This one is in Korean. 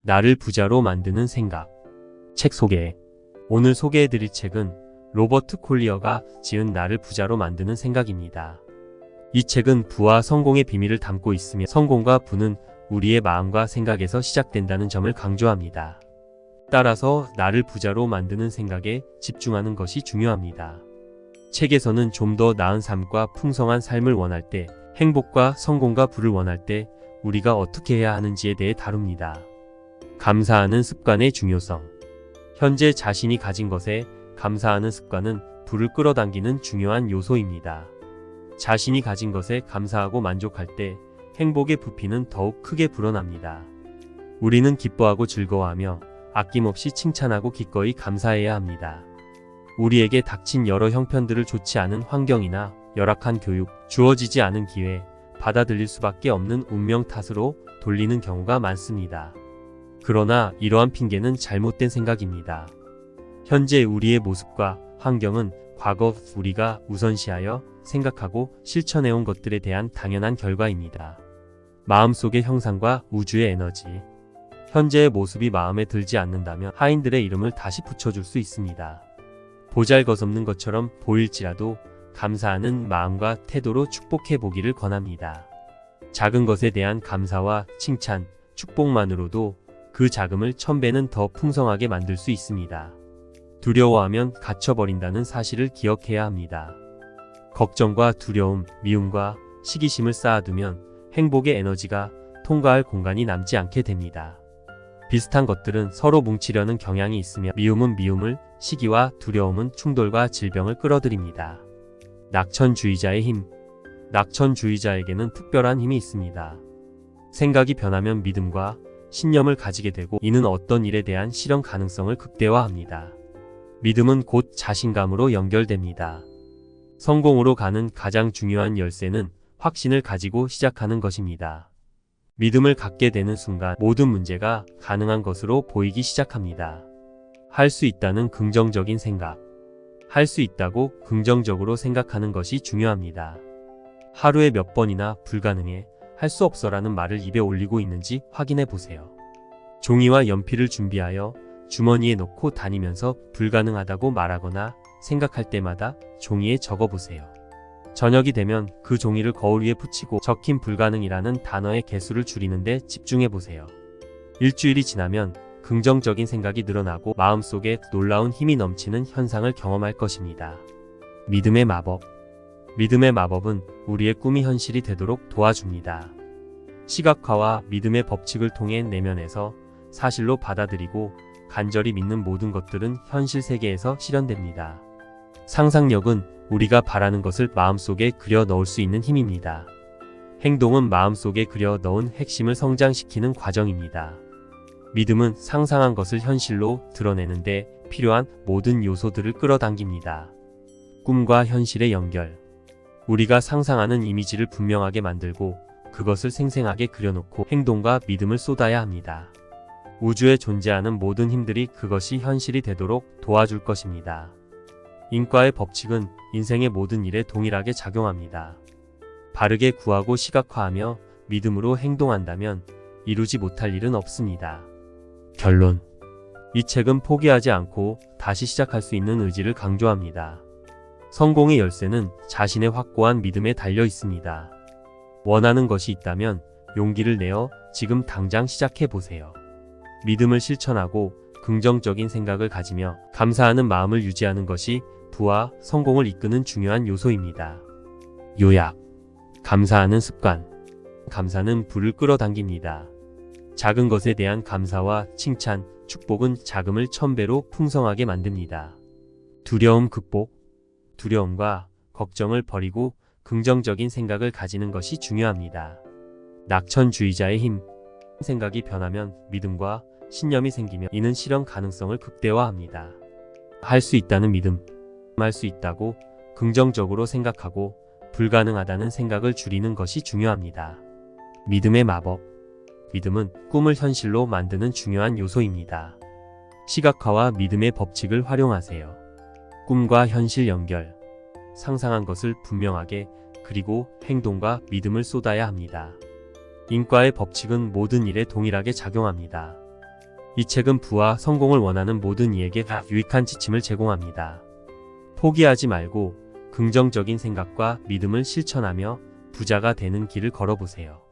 나를 부자로 만드는 생각. 책 소개. 오늘 소개해드릴 책은 로버트 콜리어가 지은 나를 부자로 만드는 생각입니다. 이 책은 부와 성공의 비밀을 담고 있으며 성공과 부는 우리의 마음과 생각에서 시작된다는 점을 강조합니다. 따라서 나를 부자로 만드는 생각에 집중하는 것이 중요합니다. 책에서는 좀 더 나은 삶과 풍성한 삶을 원할 때, 행복과 성공과 부를 원할 때 우리가 어떻게 해야 하는지에 대해 다룹니다. 감사하는 습관의 중요성. 현재 자신이 가진 것에 감사하는 습관은 부를 끌어당기는 중요한 요소입니다. 자신이 가진 것에 감사하고 만족할 때 행복의 부피는 더욱 크게 불어납니다. 우리는 기뻐하고 즐거워하며 아낌없이 칭찬하고 기꺼이 감사해야 합니다. 우리에게 닥친 여러 형편들을 좋지 않은 환경이나 열악한 교육, 주어지지 않은 기회, 받아들일 수밖에 없는 운명 탓으로 돌리는 경우가 많습니다. 그러나 이러한 핑계는 잘못된 생각입니다. 현재 우리의 모습과 환경은 과거 우리가 우선시하여 생각하고 실천해온 것들에 대한 당연한 결과입니다. 마음속의 형상과 우주의 에너지. 현재의 모습이 마음에 들지 않는다면 하인들의 이름을 다시 붙여줄 수 있습니다. 보잘것없는 것처럼 보일지라도 감사하는 마음과 태도로 축복해 보기를 권합니다. 작은 것에 대한 감사와 칭찬, 축복만으로도 그 자금을 1000배는 더 풍성하게 만들 수 있습니다. 두려워하면 갇혀버린다는 사실을 기억해야 합니다. 걱정과 두려움, 미움과 시기심을 쌓아두면 행복의 에너지가 통과할 공간이 남지 않게 됩니다. 비슷한 것들은 서로 뭉치려는 경향이 있으며 미움은 미움을, 시기와 두려움은 충돌과 질병을 끌어들입니다. 낙천주의자의 힘. 낙천주의자에게는 특별한 힘이 있습니다. 생각이 변하면 믿음과 신념을 가지게 되고 이는 어떤 일에 대한 실현 가능성을 극대화합니다. 믿음은 곧 자신감으로 연결됩니다. 성공으로 가는 가장 중요한 열쇠는 확신을 가지고 시작하는 것입니다. 믿음을 갖게 되는 순간 모든 문제가 가능한 것으로 보이기 시작합니다. 할 수 있다는 긍정적인 생각. 할 수 있다고 긍정적으로 생각하는 것이 중요합니다. 하루에 몇 번이나 불가능해, 할 수 없어라는 말을 입에 올리고 있는지 확인해 보세요. 종이와 연필을 준비하여 주머니에 넣고 다니면서 불가능하다고 말하거나 생각할 때마다 종이에 적어 보세요. 저녁이 되면 그 종이를 거울 위에 붙이고 적힌 불가능이라는 단어의 개수를 줄이는데 집중해 보세요. 일주일이 지나면 긍정적인 생각이 늘어나고 마음속에 놀라운 힘이 넘치는 현상을 경험할 것입니다. 믿음의 마법. 믿음의 마법은 우리의 꿈이 현실이 되도록 도와줍니다. 시각화와 믿음의 법칙을 통해 내면에서 사실로 받아들이고 간절히 믿는 모든 것들은 현실 세계에서 실현됩니다. 상상력은 우리가 바라는 것을 마음속에 그려 넣을 수 있는 힘입니다. 행동은 마음속에 그려 넣은 핵심을 성장시키는 과정입니다. 믿음은 상상한 것을 현실로 드러내는데 필요한 모든 요소들을 끌어당깁니다. 꿈과 현실의 연결. 우리가 상상하는 이미지를 분명하게 만들고 그것을 생생하게 그려놓고 행동과 믿음을 쏟아야 합니다. 우주에 존재하는 모든 힘들이 그것이 현실이 되도록 도와줄 것입니다. 인과의 법칙은 인생의 모든 일에 동일하게 작용합니다. 바르게 구하고 시각화하며 믿음으로 행동한다면 이루지 못할 일은 없습니다. 결론. 이 책은 포기하지 않고 다시 시작할 수 있는 의지를 강조합니다. 성공의 열쇠는 자신의 확고한 믿음에 달려 있습니다. 원하는 것이 있다면 용기를 내어 지금 당장 시작해 보세요. 믿음을 실천하고 긍정적인 생각을 가지며 감사하는 마음을 유지하는 것이 부와 성공을 이끄는 중요한 요소입니다. 요약. 감사하는 습관. 감사는 부를 끌어당깁니다. 작은 것에 대한 감사와 칭찬, 축복은 자금을 1000배로 풍성하게 만듭니다. 두려움 극복. 두려움과 걱정을 버리고 긍정적인 생각을 가지는 것이 중요합니다. 낙천주의자의 힘. 생각이 변하면 믿음과 신념이 생기며 이는 실현 가능성을 극대화합니다. 할 수 있다는 믿음. 할 수 있다고 긍정적으로 생각하고 불가능하다는 생각을 줄이는 것이 중요합니다. 믿음의 마법. 믿음은 꿈을 현실로 만드는 중요한 요소입니다. 시각화와 믿음의 법칙을 활용하세요. 꿈과 현실 연결. 상상한 것을 분명하게 그리고 행동과 믿음을 쏟아야 합니다. 인과의 법칙은 모든 일에 동일하게 작용합니다. 이 책은 부와 성공을 원하는 모든 이에게 유익한 지침을 제공합니다. 포기하지 말고 긍정적인 생각과 믿음을 실천하며 부자가 되는 길을 걸어보세요.